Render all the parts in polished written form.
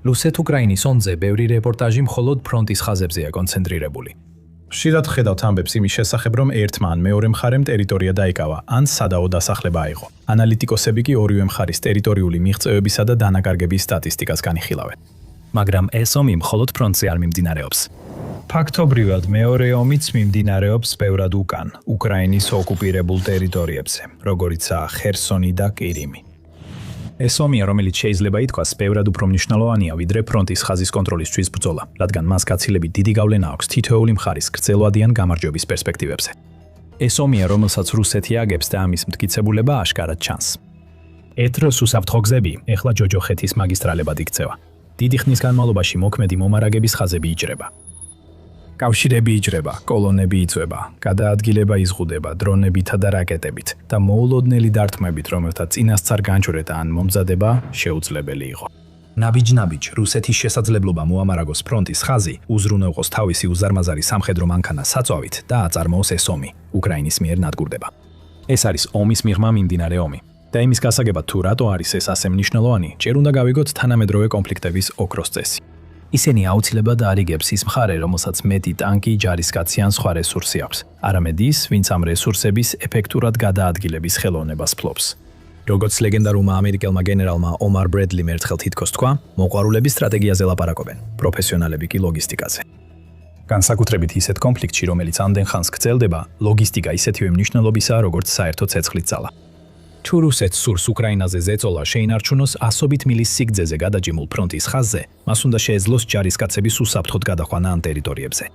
რუსეთ-უკრაინის ონზე ბევრი რეპორტაჟი მხოლოდ ფრონტის ხაზებზეა კონცენტრირებული. ხშირად ხედავთ ამბებს იმის შესახებ, რომ ერთმა ან მეორე მხარემ ტერიტორია დაიკავა, ან სადაო დასახლება აიღო. ანალიტიკოსები კი ორივე მხარის ტერიტორიული მიღწევებისა და დანაკარგების სტატისტიკას განიხილავენ. მაგრამ ეს ომი მხოლოდ ფრონტზე არ მიმდინარეობს. ფაქტობრივად მეორე ომიც მიმდინარეობს ბევრად უკან, უკრაინის ოკუპირებულ ტერიტორიებზე, როგორიცაა ხერსონი და კირიმი. ეს ომია, რომელიც შეიძლება ითქვას, ბევრად უფრო მნიშვნელოვანია, ვიდრე ფრონტის ხაზის კონტროლისთვის ბრძოლა, რადგან მას გაცილებით დიდი გავლენა აქვს თითოეული მხარის გრძელვადიან გამარჯვების პერსპექტივებზე. ეს ომია, რომელსაც რუსეთი აგებს და ამის მტკიცებულება აშკარად ჩანს. ეთროს უსაფრთხო გზები ეხლა ჯოჯოხეთის მაგისტრალებად იქცევა. დიდი ხნის განმავლობაში მოქმედი მომარაგების ხაზები იჭრება. კავშირები იჭრება, კოლონები იწვება, გადაადგილება იზღუდება დრონებითა და რაკეტებით და მოულოდნელი დარტყმებით, რომელთა წინასწარ განჭვრეტა ან მომზადება შეუძლებელი იყო. ნაბიჯ-ნაბიჯ რუსეთის შესაძლებლობა მოამარაგოს ფრონტის ხაზი, უზრუნველყოს თავისი უზარმაზარი სამხედრო მანქანა საწვავით და აწარმოოს ეს ომი უკრაინის მიერ ნადგურდება. ეს არის ომის მიღმა მიმდინარე ომი. და იმის გასაგებად თუ რატო არის ეს ასე მნიშვნელოვანი, ჯერ უნდა გავიგოთ თანამედროვე კონფლიქტების ოქროს წესი. ისინი აუცილებლად არიგებს ის მხარე, რომელსაც მეტი ტანკი, ჯარისკაცი ან სხვა რესურსი აქვს, არამედ ის, ვინც ამ რესურსების ეფექტურად გადაადგილების ხელოვნებას ფლობს. როგორც ლეგენდარულმა ამერიკელმა გენერალმა ომარ ბრედლიმ ერთხელ თითქოს თქვა, მოყვარულები სტრატეგიაზე ლაპარაკობენ, პროფესიონალები კი ლოგისტიკაზე. განსაკუთრებით ისეთ კონფლიქტში, რომელიც ამდენ ხანს გრძელდება, ლოგისტიკა ისეთივე მნიშვნელობისაა, როგორც საერთო ცეცხლის ძალა. თუ რუსეთს სურს უკრაინაზე ზეწოლა შეინარჩუნოს ასობით მილის სიგრძეზე გადაჭიმულ ფრონტის ხაზზე, მას უნდა შეეძლოს ჯარისკაცების უსაფრთხოდ გადაყვანა ამ ტერიტორიებზე.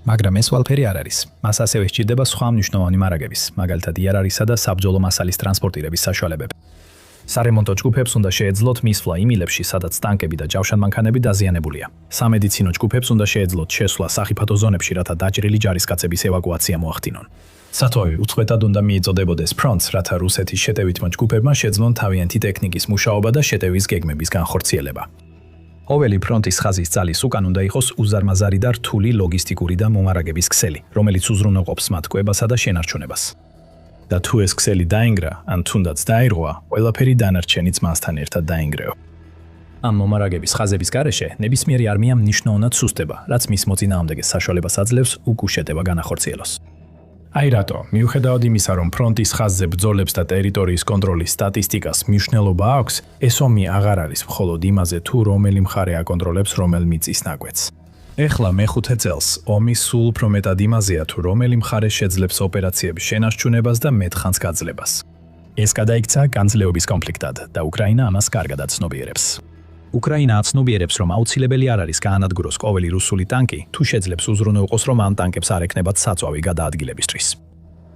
მაგრამ ეს ყველაფერი არ არის. მას ასევე სჭირდება სხვა მნიშვნელოვანი მარაგების, მაგალითად იარარისა და საბრძოლო მასალის ტრანსპორტირების საშუალებები. სარემონტო ჯგუფებს უნდა შეეძლოთ მისვლა იმ მილებში, სადაც ტანკები და ჯავშანმანქანები დაზიანებულია. სამედიცინო ჯგუფებს უნდა შეეძლოთ შესვლა სახიფათო ზონებში, რათა დაჭრილი ჯარისკაცების ევაკუაცია მოახდინონ. სათვავი უწყვეტად უნდა მიიწოდებოდეს ფრონტს, რათა რუსეთის შეტევითმა ჯგუფებმა შეძლონ თავიანთი ტექნიკის მუშაობა და შეტევის გეგმების განხორციელება. ყოველი ფრონტის ხაზის ძალის უკან უნდა იყოს უზარმაზარი და რთული ლოგისტიკური და მომარაგების ქსელი, რომელიც უზრუნველყოფს მათ კვებასა და შენარჩუნებას. და თუ ეს ქსელი დაინგრა, ან თუნდაც დაირღვა, ყველაფერი დანარჩენიც მასთან ერთად დაინგრეო. ამ მომარაგების ხაზების გარეშე ნებისმიერი არმია მნიშვნელოვნად სუსტდება, რაც მის მოწინააღმდეგეს საშუალებას აძლევს უკუშეტება განახორციელოს. აი რატო, მიუხედავად იმისა, რომ ფრონტის ხაზზე ბრძოლებს და ტერიტორიის კონტროლის სტატისტიკას მნიშვნელობა აქვს, ეს ომი აღარ არის მხოლოდ იმაზე, თუ რომელი მხარე აკონტროლებს რომელ მიწის ნაკვეთს. ეხლა მეხუთე წელს ომი სულ უფრო მეტად იმაზეა, თუ რომელი მხარე შეძლებს ოპერაციების შენარჩუნებას და მეტხანს გაძლებას. ეს გადაიქცა განძლეობის კონფლიქტად და უკრაინა ამას კარგად აცნობიერებს. უკრაინა აცნობიერებს, რომ აუცილებელი არ არის გაანადგუროს ყოველი რუსული ტანკი, თუ შეძლებს უზრუნველყოს, რომ ამ ტანკებს არ ექნებათ საწვავი გადაადგილებისთვის.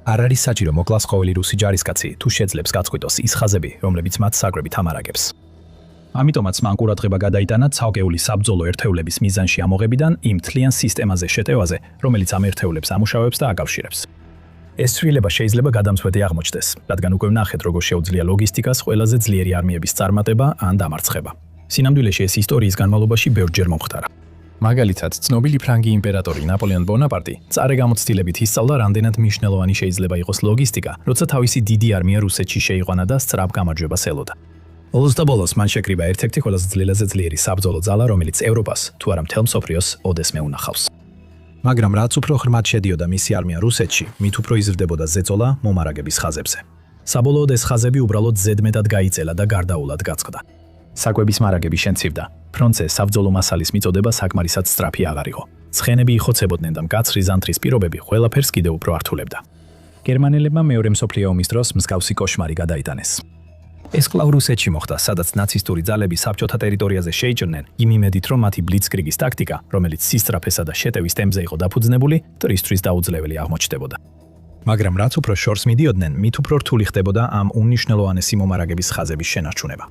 არ არის საჭირო მოკლას ყოველი რუსი ჯარისკაცი, თუ შეძლებს გაწყვიტოს ის ხაზები, რომლებიც მათ საგრებით ამარაგებს. ამიტომაც მან ყურადღება გადაიტანა ცალკეული საბრძოლო ერთეულების მიზანში ამოღებიდან იმ თლიან სისტემაზე შეტევაზე, რომელიც ამ ერთეულებს ამუშავებს და აკავშირებს. ეს ცვლილება შეიძლება გადამწყვეტი აღმოჩნდეს, რადგან უკვე ვნახეთ, როგორ შეუძლია ლოგისტიკას ყველაზე ძლიერი არმიების წარმატება ან დამარცხება. სინამდვილეში ეს ისტორიის განმავლობაში ბევრჯერ მომხდარა. მაგალითად, ცნობილი ფრანგი იმპერატორი ნაპოლეონ ბონაპარტი წარე გამოცდილებით ისწავლა, რამდენად მნიშვნელოვანი შეიძლება იყოს ლოგისტიკა, როცა თავისი დიდი არმია რუსეთში შეიყვანა და სწრაფ გამარჯვებას ელოდა. ბოლოს და ბოლოს მან შეკრიბა ერთ-ერთი ყველაზე ძლიერი საბრძოლო ძალა, რომელიც ევროპას, თუ არა მთელ მსოფლიოს ოდესმე უნახავს. მაგრამ რაც უფრო ღრმად შედიოდა მისი არმია რუსეთში, მით უფრო იზრდებოდა ზეწოლა მომარაგების ხაზებზე. საბოლოოდ ეს ხაზები უბრალოდ ზედმეტად გაიწელა და გარდაულად გაწყდა. საკვების მარაგები შემცირდა. ფრონტზე საბრძოლო მასალის მიწოდება საკმარისად სწრაფი აღარ იყო. ცხენები იხოცებოდნენ და მკაცრი ზამთრის პირობები ყველაფერს კიდევ უფრო ართულებდა. გერმანელებმა მეორე მსოფლიო ომის დროს მსგავსი კოშმარი გადაიტანეს. ეს კვლავ რუსეთში მოხდა, სადაც ნაცისტური ძალები საბჭოთა ტერიტორიაზე შეიჭრნენ, იმ იმედით, რომ მათი ბლიცკრიგის ტაქტიკა, რომელიც სისწრაფესა და შეტევის ტემპზე იყო დაფუძნებული, დრისთვის დაუძლეველი აღმოჩნდებოდა. მაგრამ რაც უფრო შორს მიდიოდნენ, მით უფრო რთული ხდებოდა ამ უმნიშვნელოვანესი მომარაგების ხაზების შენარჩუნება.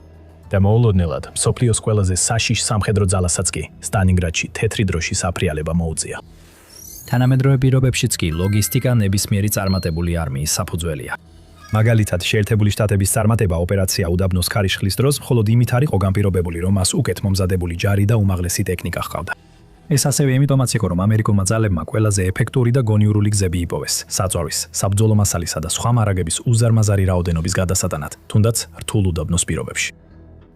და მოულოდნელად, მსოფლიოს ყველაზე საშიშ სამხედრო ძალასაც კი სტალინგრადში თეთრი დროშის აფრიალება მოუწია. თანამედროვე პირობებშიც კი ლოგისტიკა ნებისმიერი წარმატებული არმიის საფუძველია. მაგალითად, შეერთებული შტატების წარმატება ოპერაცია უდაბნოს ქარიშხლის დროს მხოლოდ იმით არ იყო განპირობებული, რომ მას უკეთ მომზადებული ჯარი და უმაღლესი ტექნიკა ჰყავდა. ეს ასევე იმიტომაც იყო, რომ ამერიკულმა ძალებმა ყველაზე ეფექტური და გონიურული გზები იპოვეს საწვავის, საბრძოლო მასალისა და სხვა მარაგების უზარმაზარი რაოდენობის გადასატანად, თუნდაც რთულ უდაბნოს პირობებში.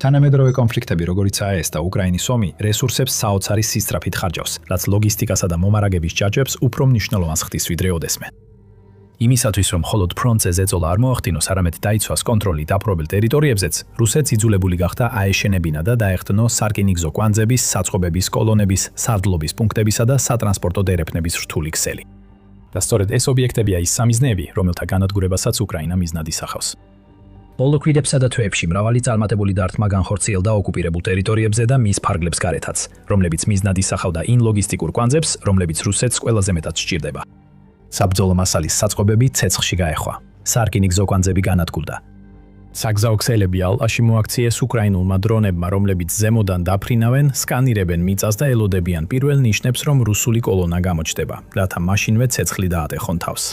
თანამედროვე კონფლიქტები, როგორიცაა ეს და უკრაინის ომი, რესურსებს საოცარი სისწრაფით ხარჯავს, რაც ლოგისტიკასა და მომარაგების ჯაჭვებს უფრო მნიშვნელოვანს ხდის ვიდრე ოდესმე. იმისათვის, რომ მხოლოდ ფრონტზე ზეწოლა არ მოახდინოს, არამედ დაიცვას კონტროლი დაპყრობილ ტერიტორიებზეც, რუსეთს იძულებული გახდა აეშენებინა და დაეხტნო სარკინიგზო კვანძების, საწყობების კოლონების, სარდლობის პუნქტებისა და სატრანსპორტო დერეფნების რთული ქსელი. და სწორედ ეს ობიექტებია ის სამიზნეები, რომელთა განადგურებასაც უკრაინა მიზნად ისახავს. ბოლო კვირებსა და თვეებში მრავალი წარმატებული დარტყმა განხორციელდა ოკუპირებულ ტერიტორიებზე და მის ფარგლებს გარეთაც, რომლებიც მიზნად ისახავდა იმ ლოგისტიკურ კვანძებს, რომლებიც რუსეთს ყველაზე მეტად სჭირდება. საბრძოლო მასალის საწყობები ცეცხლში გაეხვა. სარკინიგზო კვანძები განადგურდა. საგზაო ქსელები ალყაში მოაქციეს უკრაინულმა დრონებმა, რომლებიც ზემოდან დაფრინავენ, სკანირებენ მიწას და ელოდებიან პირველ ნიშნებს, რომ რუსული კოლონა გამოჩნდება, რათა მაშინვე ცეცხლი დაატეხონ თავს.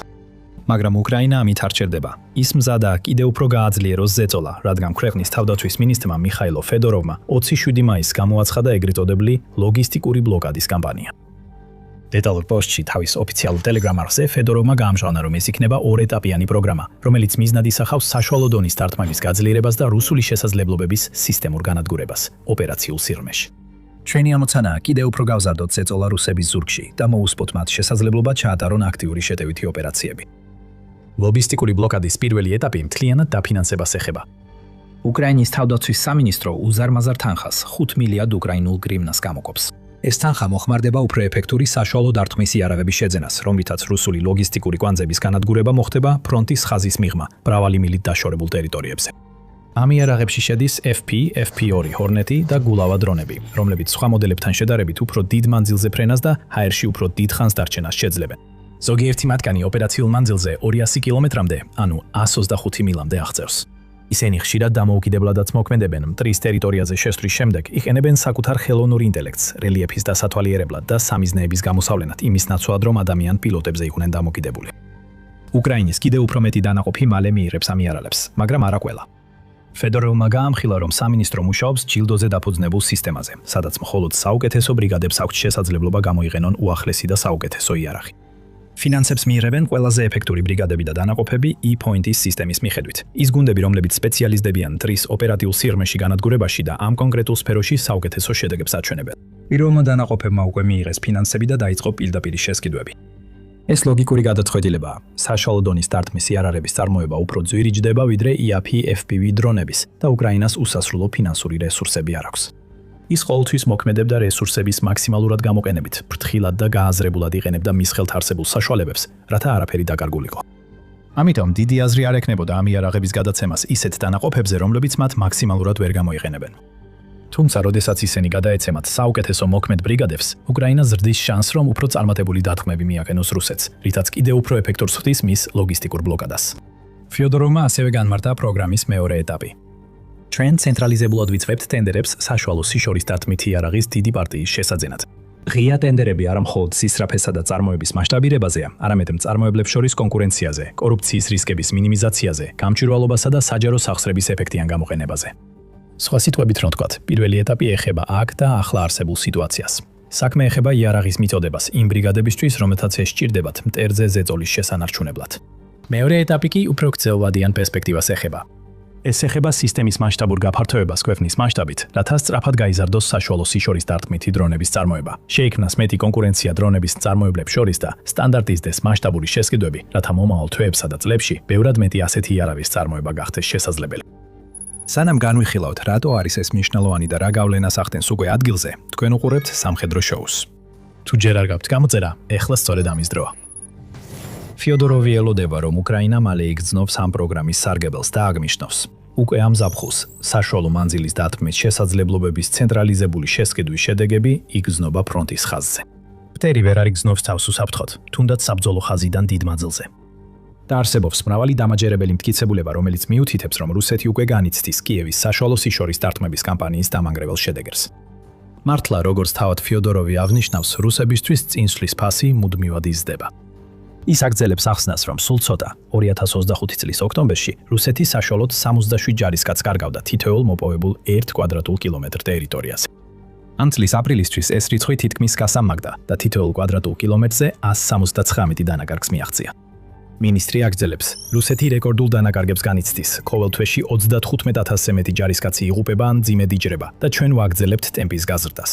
მაგრამ უკრაინა ამით არ ჩერდება. ის მზადაა კიდევ უფრო გააძლიეროს ზეწოლა, რადგან ქვეყნის თავდაცვის მინისტრმა მიხაილო ფედოროვმა 27 მაისს გამოაცხადა ეგრეთ წოდებული ლოგისტიკური ბლოკადის კამპანია. დეტალურ პოსტში თავის ოფიციალურ ტელეგრამ არხზე ფედოროვმა გაამჟღავნა, რომ ეს იქნება ორეტაპიანი პროგრამა, რომელიც მიზნად ისახავს საშუალო დონის დარტყმების გაძლიერებას და რუსული შესაძლებლობების სისტემურ განადგურებას ოპერაციულ სიღრმეში. ჩვენი ამოცანაა კიდევ უფრო გავზარდოთ ზეწოლა რუსების ზურგში და მოუსპოთ მათ შესაძლებლობა ჩაატარონ აქტიური შეტევითი ოპერაციები. ლოგისტიკური ბლოკადის პირველი ეტაპი მთლიანად დაფინანსებას ეხება. უკრაინის თავდაცვის სამინისტრო უზარმაზარ თანხას 5 მილიარდ უკრაინულ გრივნას გამოყოფს. ეს თანხა მოხმარდება უფრო ეფექტური საშუალო დარტყმის იარაღების შეძენას, რომლითაც რუსული ლოგისტიკური კვანძების განადგურება მოხდება ფრონტის ხაზის მიღმა, მრავალი მილით დაშორებულ ტერიტორიებზე. ამ იარაღებში შედის FP, FP2 ჰორნეტი და გულავა დრონები, რომლებიც სხვა მოდელებთან შედარებით უფრო დიდ მანძილზე ფრენას და ჰაერში უფრო დიდ ხანს დარჩენას შეძლებენ. ზოგიერთი მათგანი ოპერაციულ მანძილზე 200 კილომეტრამდე, ანუ 125 მილამდე აღწევს. ისინი ხშირად დამოუკიდებლადაც მოქმედებენ მტრის ტერიტორიაზე შესვლის შემდეგ, იყენებენ საკუთარ ხელოვნურ ინტელექტს, რელიეფის დასათვალიერებლად და სამიზნეების გამოსავლენად, იმის ნაცვლად, რომ ადამიან პილოტებზე იყვნენ დამოკიდებული. უკრაინის კიდევ უფრო მეტი დანაყოფი მალე მიიღებს ამ იარაღებს, მაგრამ არა ყველა. ფედოროვმა გაამხილა, რომ სამინისტრო მუშაობს ჯილდოზე დაფუძნებულ სისტემაზე, სადაც მხოლოდ საუკეთესო ბრიგადებს აქვთ შესაძლებლობა გამოიყენონ უახლესი და საუკეთესო იარაღი. ფინანსებს მიიღებენ ყველაზე ეფექტური ბრიგადები და დანაყოფები E-Point-ის სისტემის მიხედვით. ის გუნდები, რომლებიც სპეციალიზდებიან მტრის ოპერატიულ სიღრმეში განადგურებაში და ამ კონკრეტულ სფეროში საუკეთესო შედეგებს აჩვენებენ. პირველმა დანაყოფებმა უკვე მიიღეს ფინანსები და დაიწყო პირდაპირი შესყიდვები. ეს ლოგიკური გადაწყვეტილებაა. საშუალო დონის დარტყმის იარაღების წარმოება უფრო ძვირი ჯდება, ვიდრე IAP FPV დრონების და უკრაინას უსასრულო ფინანსური რესურსები არ აქვს. ის ყოველთვის მოქმედებდა რესურსების მაქსიმალურად გამოყენებით, ფრთხილად და გააზრებულად იყენებდა მის ხელთ არსებულ საშუალებებს, რათა არაფერი დაკარგულიყო. ამიტომ დიდი აზრი არ ექნებოდა ამ იარაღების გადაცემას ისეთ დანაყოფებზე, რომლებიც მათ მაქსიმალურად ვერ გამოიყენებენ. თუმცა, როდესაც ისინი გადაეცემათ საუკეთესო მოქმედ ბრიგადებს, უკრაინა ზრდის შანსს, რომ უფრო წარმატებული დარტყმები მიაყენოს რუსეთს, რითაც კიდევ უფრო ეფექტურს ხდის მის ლოგისტიკურ ბლოკადას. ფიოდოროვმა ასევე განმარტა პროგრამის მეორე ეტაპი. ჩვენ ცენტრალიზებულად ვიწვევთ ტენდერებს საშუალო სიშორის დარტყმით იარაღის დიდი პარტიის შესაძენად. ღია ტენდერები არა მხოლოდ სისწრაფესა და წარმოების მასშტაბირებაზეა, არამედ მწარმოებლებს შორის კონკურენციაზე, კორუფციის რისკების მინიმიზაციაზე, გამჭვირვალობასა და საჯარო სახსრების ეფექტიან გამოყენებაზე. სხვა სიტყვებით რომ ვთქვათ, პირველი ეტაპი ეხება აქ და ახლა არსებულ სიტუაციას. საქმე ეხება იარაღის მიწოდებას იმ ბრიგადებისთვის, რომელთაც ეს სჭირდებათ მტერზე ზეწოლის შესანარჩუნებლად. მეორე ეტაპი კი უფრო გრძელვადიან პერსპექტივას ეხება. ეს ეხება სისტემის მასშტაბურ გაფართოებას ქვეყნის მასშტაბით, რათა სწრაფად გაიზარდოს საშუალო სიშორის დარტყმითი დრონების წარმოება. შეიქმნას მეტი კონკურენცია დრონების მწარმოებლებს შორის და სტანდარტიზდეს მასშტაბური შესყიდვები, რათა მომავალ თვეებსა და წლებში ბევრად მეტი ასეთი იარაღის წარმოება გახდეს შესაძლებელი. სანამ განვიხილავთ, რატო არის ეს მნიშვნელოვანი და რა გავლენას ახდენს უკვე ადგილზე, თქვენ უყურებთ სამხედრო შოუს. თუ ჯერ არ გაქვთ გამოწერა, ეხლა სწორედ ამის დროა. ფიოდოროვი ელოდება, რომ უკრაინა მალე იგრძნობს ამ პროგრამის სარგებელს და აგმიშნავს. უკვე ამ ზაფხულს საშუალო მანძილის დარტყმის შესაძლებლობების ცენტრალიზებული შესყიდვის შედეგები იგრძნობა ფრონტის ხაზზე. მტერი ვერ არიგრძნობს თავს უსაფრთხოდ, თუნდაც საბრძოლო ხაზიდან დიდ მანძილზე. და არსებობს მრავალი დამაჯერებელი მტკიცებულება, რომელიც მიუთითებს, რომ რუსეთი უკვე განიცდის კიევის საშუალო სიშორის დარტყმების კამპანიის დამანგრეველ შედეგებს. მართლა, როგორც თავად ფიოდოროვი აღნიშნავს, რუსებისთვის წინსვლის ფასი მუდმივად იზრდება. ის აგრძელებს ახსნას, რომ სულ ცოტა 2025 წლის ოქტომბერში რუსეთი საშუალოდ 67 ჯარისკაცს კარგავდა თითოეულ მოპოვებულ 1 კვადრატულ კილომეტრ ტერიტორიაზე. ამ წლის აპრილისთვის ეს რიცხვი თითქმის გასამაგდა და თითოეულ კვადრატულ კილომეტრზე 179 დანაკარგს მიაღწია. მინისტრი აგრძელებს, რუსეთი რეკორდულ დანაკარგებს განიცდის, ყოველ თვეში 35,000-ზე მეტი ჯარისკაცი იღუპება ან მძიმედ იჯრება და ჩვენ ვაგრძელებთ ტემპის გაზრდას.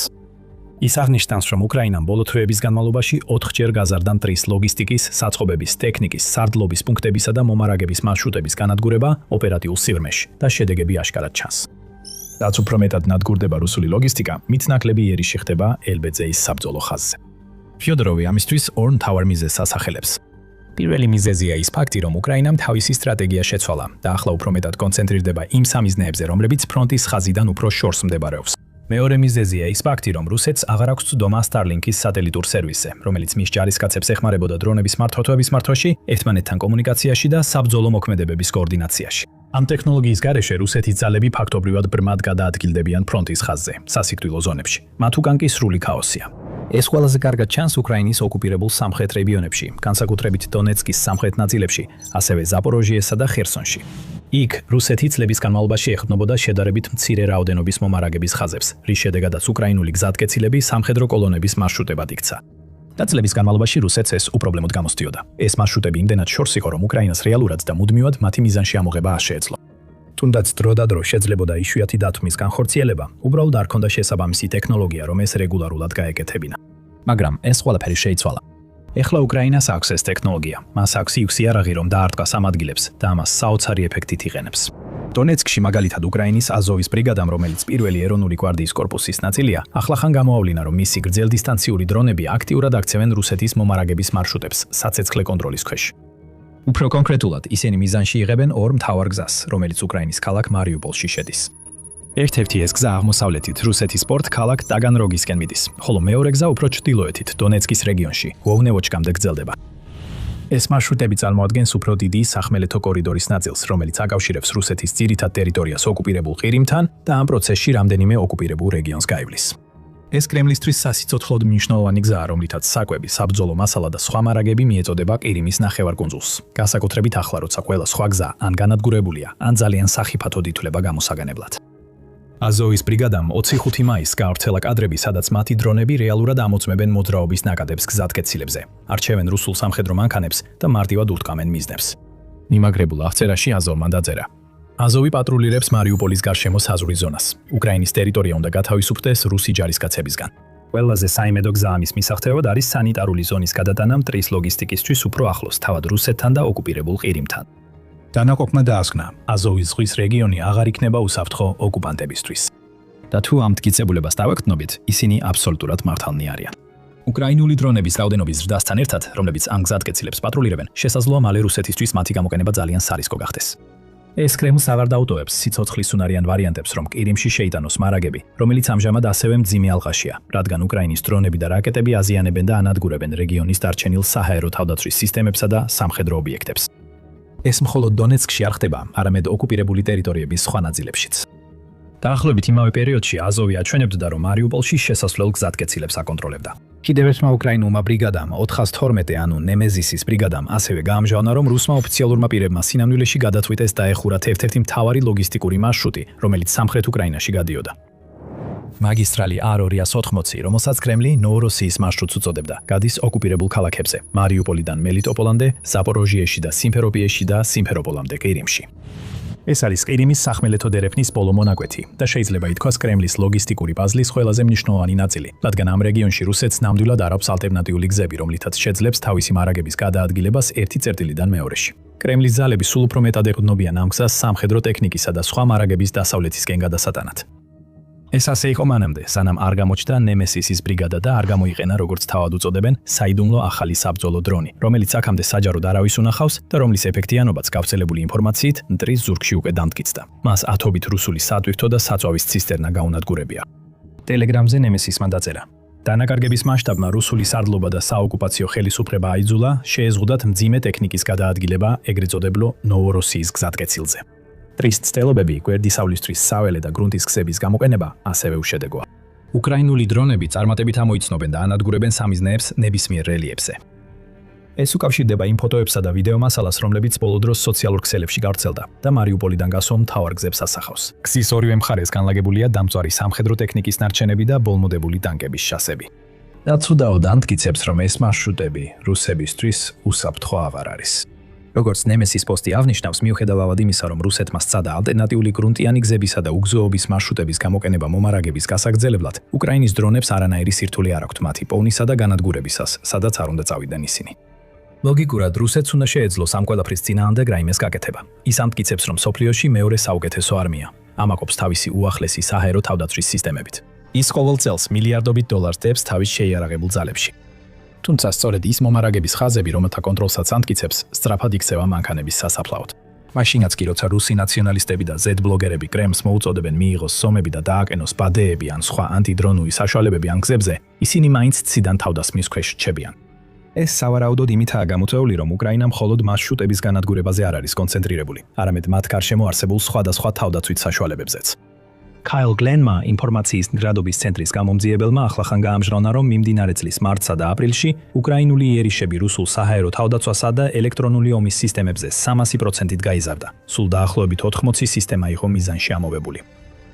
ის აღნიშნავს, რომ უკრაინამ ბოლო თვეების განმავლობაში 4-ჯერ გაზარდა მტრის ლოგისტიკის, საწყობების, ტექნიკის, სარდლობის პუნქტებისა და მომარაგების მარშრუტების განადგურება ოპერატიულ სიღრმეში და შედეგები აშკარად ჩანს. რაც უფრო მეტად ნადგურდება რუსული ლოგისტიკა, მით ნაკლები იერიში ხდება ელბეძეის საბრძოლო ხაზზე. ფიოდოროვი ამისთვის ორ მთავარ მიზეზს ასახელებს. პირველი მიზეზია ის ფაქტი, რომ უკრაინამ თავისი სტრატეგია შეცვალა და ახლა უფრო მეტად კონცენტრირდება იმ სამიზნეებზე, რომლებიც ფრონტის ხაზიდან უფრო შორს მდებარეობს. მეორე მიზეზია ის ფაქტი, რომ რუსეთს აღარ აქვს ცდომა Starlink-ის სატელიტურ სერვისზე, რომელიც მის ჯარისკაცებს ეხმარებოდა დრონების მართვათვების მართვაში, ერთმანეთთან კომუნიკაციაში და საბრძოლო მოქმედებების კოორდინაციაში. ამ ტექნოლოგიის გარეშე რუსეთის ძალები ფაქტობრივად ბრმად გადაადგილდებიან ფრონტის ხაზზე, სასიკვდილო ზონებში. მათ უკან კი სრული ქაოსია. ეს ყველაზე კარგად ჩანს უკრაინის ოკუპირებულ სამხრეთ რეგიონებში, განსაკუთრებით დონეცკის სამხრეთ ნაწილებში, ასევე ზაპოროჟიესა და ხერსონში. იქ რუსეთი წლების განმავლობაში ეხმობოდა შედარებით მცირე რაოდენობის მომარაგების ხაზებს, რის შედეგადაც უკრაინული გზატკეცილები სამხედრო კოლონების მარშრუტებად იქცა. და წლების განმავლობაში რუსეთს ეს უპრობლემოდ გამოსდიოდა. ეს მარშრუტები იმდენად შორს იყო, რომ უკრაინას რეალურად და მუდმივად მათი მიზანში ამოღება არ შეეძლო. თუნდაც დრო და დრო შეძლებოდა იშვიათი დათმის განხორციელება, უბრალოდ არ ჰქონდა შესაბამისი ტექნოლოგია, რომ ეს რეგულარულად გაეკეთებინა. მაგრამ ეს ყველაფერი შეიცვალა. ეხლა უკრაინას აქვს ეს ტექნოლოგია. მას აქვს იქვსი იარაღი, რომ დაარტყას ამ ადგილებს და ამას საოცარი ეფექტით იყენებს. დონეცკში მაგალითად უკრაინის აზოვის ბრიგადამ, რომელიც პირველი ეროვნული გვარდიის კორპუსის ნაწილია, ახლახან გამოავლინა, რომ მისი გრძელდისტანციური დრონები აქტიურად აქცევენ რუსეთის მომარაგების მარშრუტებს საცეცხლე კონტროლის ქვეშ. უფრო კონკრეტულად, ისინი მიზანში იღებენ ორ მთავარ გზას, რომელიც უკრაინის ქალაქ მარიუპოლში შედის. ერთ-ერთი ეს გზა აღმოსავლეთით რუსეთის პორტ ქალაქ ტაგანროგისკენ მიდის, ხოლო მეორე გზა უფრო ჩრდილოეთით დონეცკის რეგიონში, ვოვნევოჩკამდე გრძელდება. ეს მარშრუტები წარმოადგენს უფრო დიდი სახმელეთო კორიდორის ნაწილს, რომელიც აკავშირებს რუსეთის ძირითად ტერიტორიას ოკუპირებულ ყირიმთან და ამ პროცესში რამდენიმე ოკუპირებულ რეგიონს გაივლის. ეს კრემლისთვის სასიცოცხლოდ მნიშვნელოვანი გზაა, რომლითაც საკვები, საბრძოლო მასალა და სხვა მარაგები მიეწოდება ყირიმის ნახევარკუნძულს. განსაკუთრებით ახლა, როცა ყველა სხვა გზა ან განადგურებულია, ან ძალიან სახიფათოდ ითვლება გამოსაგანებლად. აზოვის ბრიგადამ 25 მაისს გაავრცელა კადრები, სადაც მათი დრონები რეალურად ამოწმებენ მოძრაობის ნაკადებს გზატკეცილებზე, არჩევენ რუსულ სამხედრო მანქანებს და მარტივად ურტყამენ მიზნებს. მიმაგრებულ აღწერაში აზოვმა დაწერა: აზოვი პატრულირებს მარიუპოლის გარშემო საზღვრის ზონას. უკრაინის ტერიტორია უნდა გათავისუფლდეს რუსი ჯარისკაცებისგან. ყველაზე საიმედო გზა ამის მისაღწევად არის სანიტარული ზონის გადატანა მტრის ლოგისტიკისთვის უფრო ახლოს, თავად რუსეთთან და ოკუპირებულ ყირიმთან. დანაყოფმა დაასკვნა, აზოვის ზღვის რეგიონი აღარ იქნება უსაფრთხო ოკუპანტებისთვის. და თუ ამ მტკიცებულებას დავექვთნობით, ისინი აბსოლუტურად მართალნი არიან. უკრაინული დრონების რაოდენობის ზრდასთან ერთად, რომლებიც ამ გზატკეცილებს პატრულირებენ, შესაძლოა მალე რუსეთისთვის მათი გამოყენება ძალიან სარისკო გახდეს. ეს კრემლს აღარ დაუტოვებს სიცოცხლის უნარიან ვარიანტებს, რომ ყირიმში შეიტანოს მარაგები, რომელიც ამჟამად ასევე მძიმე ალყაშია, რადგან უკრაინის დრონები და რაკეტები აზიანებენ და ანადგურებენ რეგიონის დარჩენილ საჰაერო თავდაცვის სისტემებსა და სამხედრო ობიექტებს. ეს მხოლოდ დონეცკში არ ხდება, არამედ ოკუპირებული ტერიტორიების სხვა ნაწილებშიც. დაახლოებით იმავე პერიოდში აზოვი აჩვენებდა, რომ მარიუპოლში შესასვლელ გზატკეცილებს აკონტროლებდა. კიდევ ერთმა უკრაინულმა ბრიგადამ 412, ანუ ნემეზისის ბრიგადამ, ასევე გაამჟღავნა, რომ რუსმა ოფიციალურმა პირებმა სინამდვილეში გადაწყვიტეს დაეხურათ ერთ-ერთი მთავარი ლოგისტიკური მარშრუტი, რომელიც სამხრეთ უკრაინაში გადიოდა. მაგისტრალი R280, რომელსაც კრემლი ნოვოროსიის მარშრუტს უწოდებდა, გადის ოკუპირებულ ქალაქებზე, მარიუპოლიდან მელიტოპოლამდე, ზაპოროჟიეში და სიმფეროპოლში და სიმფეროპოლამდე ყირიმში. ეს არის ყირიმის სახმელეთო დერეფნის ბოლო მონაკვეთი და შეიძლება ითქვას კრემლის ლოგისტიკური პაზლის ყველაზე მნიშვნელოვანი ნაწილი, რადგან ამ რეგიონში რუსეთს ნამდვილად არ აქვს ალტერნატიული გზები, რომლითაც შეძლებს თავისი მარაგების გადაადგილებას ერთი წერტილიდან მეორეში. კრემლის ძალები სულ უფრო მეტად ეყრდნობიან ამ გზას სამხედრო ტექნიკისა და სხვა მარაგების დასავლეთისკენ გადასატანად. ეს ასე იყო მანამდე, სანამ არ გამოჩნდა ნემესისის ბრიგადა და არ გამოიყენა, როგორც თავად უწოდებენ, საიდუმლო ახალი საბრძოლო დრონი, რომელიც აქამდე საჯაროდ არავის უნახავს და რომლის ეფექტიანობაც გავრცელებული ინფორმაციით მტრის ზურგში უკვე დამტკიცდა. მას ათობით რუსული სატვირთო და საწვავის ცისტერნა გაუნადგურებია. ტელეგრამზე ნემესისმა დაწერა: დანაკარგების მასშტაბმა რუსული სარდლობა და საოკუპაციო ხელისუფლება აიძულა, შეეზღუდათ მძიმე ტექნიკის გადაადგილება ეგრეთ წოდებულ ნოვოროსიის გზატკეცილზე. მტრის ცდელობები, გვერდისავლისთვის საველე და გრუნტის გზების გამოყენება ასევე უშედეგოა. უკრაინული დრონები წარმატებით ამოიცნობენ და ანადგურებენ სამიზნეებს ნებისმიერ რელიეფზე. ეს უკავშირდება იმ ფოტოებსა და ვიდეო მასალას, რომლებიც ბოლო დროს სოციალურ ქსელებში გავრცელდა და მარიუპოლიდან გასულ მთავარ გზებს ასახავს. გზის ორივე მხარეს განლაგებულია დამწვარი სამხედრო ტექნიკის ნარჩენები და ბოლმოდებული ტანკების შასები. და ცუდაოდ ამტკიცებს, რომ ეს მარშრუტები რუსებისთვის უსაფრთხო აღარ არის. როგორც ნემესის პოსტი აღნიშნავს, მიუხედავად იმისა, რომ რუსეთმა სცადა ალტერნატიული გრუნტიანი გზებისა და უგზოობის მარშრუტების გამოყენება მომარაგების გასაგრძელებლად, უკრაინის დრონებს არანაირი სირთულე არ აქვთ მათი პოვნისა და განადგურებისას, სადაც არ უნდა წავიდნენ ისინი. ლოგიკურად რუსეთს უნდა შეეძლოს ამ ყველაფრის წინააღმდეგ რაიმეს გაკეთება. ის ამტკიცებს, რომ სოფლიოში მეორე საუკეთესო არმია, ამაყობს თავისი უახლესი საჰაერო თავდაცვის სისტემებით. ის ყოველ წელს მილიარდობით დოლარს დებს თავის შეიარაღებულ ძალებში. თუმცა სწორედ ის მომარაგების ხაზები, რომელთა კონტროლსაც ამტკიცებს, სწრაფად იქცევა მანქანების სასაფლაოდ. მაშინაც კი, როცა რუსი ნაციონალისტები და Z-ბლოგერები კრემლს მოუწოდებენ მიიღოს სომები და დააკენოს ბადეები ან სხვა ანტიდრონული საშუალებები ამ გზებზე, ისინი მაინც ციდან თავდასხმის ქვეშ რჩებიან. ეს სავარაუდოდ იმითაა გამოწვეული, რომ უკრაინა მხოლოდ მარშრუტების განადგურებაზე არ არის კონცენტრირებული, არამედ მათ გარშემო არსებულ სხვადასხვა თავდაცვით საშუალებებზეც. Kyle Glenma ინფორმაციის მდგრადობის ცენტრის გამომძიებელმა ახლახან გაამჟღავნა, რომ მიმდინარე წლის მარტსა და აპრილში უკრაინული იერიშები რუსულ საჰაერო თავდაცვასა და ელექტრონული ომის სისტემებზე 300%-ით გაიზარდა. სულ დაახლოებით 80 სისტემა იყო მიზანში ამოვებული.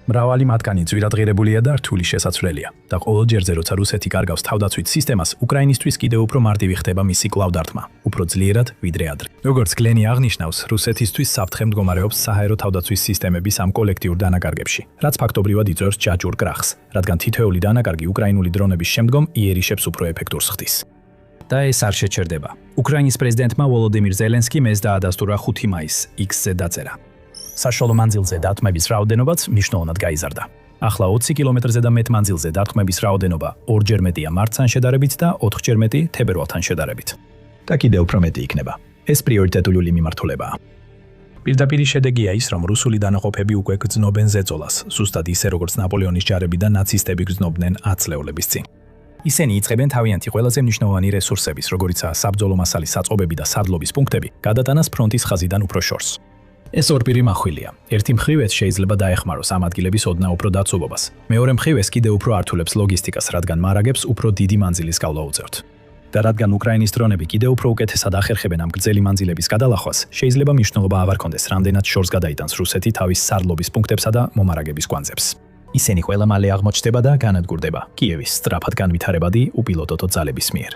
მრავალი მათგანი ძვირადღირებულია და რთული შესაძლებელია და ყოველ ჯერზე, როცა რუსეთი კარგავს თავდაცვით სისტემას, უკრაინისთვის კიდევ უფრო მარტივი ხდება მისი კვლავ-დარტყმა, უფრო ძლიერად ვიდრე ადრე. როგორც გლენი აღნიშნავს, რუსეთისთვის საფრთხე მდგომარეობს საჰაერო თავდაცვის სისტემების ამ კოლექტიურ დანაკარგებში, რაც ფაქტობრივად იწვევს ჯაჭვურ კრახს, რადგან თითოეული დანაკარგი უკრაინული დრონების შემდგომ იერიშებს უფრო ეფექტურს ხდის. და ეს არ შეჩერდება. უკრაინის პრეზიდენტმა ვოლოდიმირ ზელენსკიმ ეს დაადასტურა 5 მაისს X-ზე დაწერა. საშუალო მანძილზე დარტყმების რაოდენობაც მნიშვნელოვნად გაიზარდა. ახლა 20 კილომეტრზე და მეტ მანძილზე დარტყმების რაოდენობა 2-ჯერ მეტია მარტთან შედარებით და 4-ჯერ მეტი თებერვალთან შედარებით. და კიდევ უფრო მეტი იქნება. ეს პრიორიტეტული მიმართულებაა. პირდაპირი შედეგია ის, რომ რუსული დანაყოფები უკვე გრძნობენ ზეწოლას, ზუსტად ისე როგორც ნაპოლეონის ჯარები და ნაცისტები გრძნობდნენ ათწლეულების წინ. ისინი იწყებენ თავიანთი ყველაზე მნიშვნელოვანი რესურსების, როგორიცაა საბრძოლო მასალის საწყობები და სარდლობის პუნქტები, გადატანას ფრონტის ხაზიდან უფრო შორს. ეს ორპირი მახვილია. ერთი მხრივ ეს შეიძლება დაეხმაროს ამ ადგილების ოდნავ უფრო დაცულობას. მეორე მხრივ ეს კიდევ უფრო ართულებს ლოგისტიკას, რადგან მარაგებს უფრო დიდი მანძილის გავლა უწევთ. და რადგან უკრაინის დრონები კიდევ უფრო უკეთესად ახერხებენ ამ გრძელი მანძილების გადალახვას, შეიძლება მნიშვნელობა აღარ კონდეს, რამდენად შორს გადაიტანს რუსეთი თავის სარდლობის პუნქტებსა და მომარაგების კვანძებს. ისინი ყველა მალე აღმოჩნდება და განადგურდება კიევის სწრაფად განვითარებადი უპილოტო ძალების მიერ.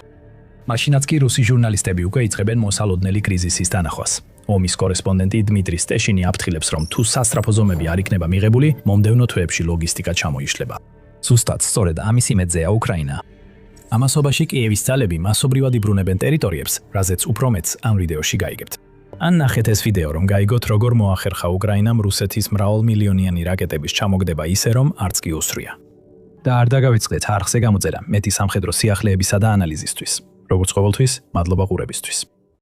მაშინაც კი რუსი ჟურნალისტები უკვე იწყებენ მოსალოდნელი კრიზისის დანახვას. ომის კორესპონდენტი დმიტრი სტეშინი აფრთხილებს, რომ თუ სასწრაფო ზომები არ იქნება მიღებული, მომდევნო თვეებში ლოგისტიკა ჩამოიშლება. ზუსტად სწორედ ამის იმედზეა უკრაინა. ამასობაში კიევის ძალები მასობრივად იბრუნებენ ტერიტორიებს, რაზეც უფრო მეტს ამ ვიდეოში გაიგებთ. ან ნახეთ ეს ვიდეო, რომ გაიგოთ, როგორ მოახერხა უკრაინამ რუსეთის მრავალმილიონიანი რაკეტების ჩამოგდება ისე, რომ არც კი უსრია. და არ დაგავიწყდეთ არხზე გამოწერა მეტი სამხედრო სიახლეებისა და ანალიზისთვის. როგორც ყოველთვის, მადლობა ყურებისთვის.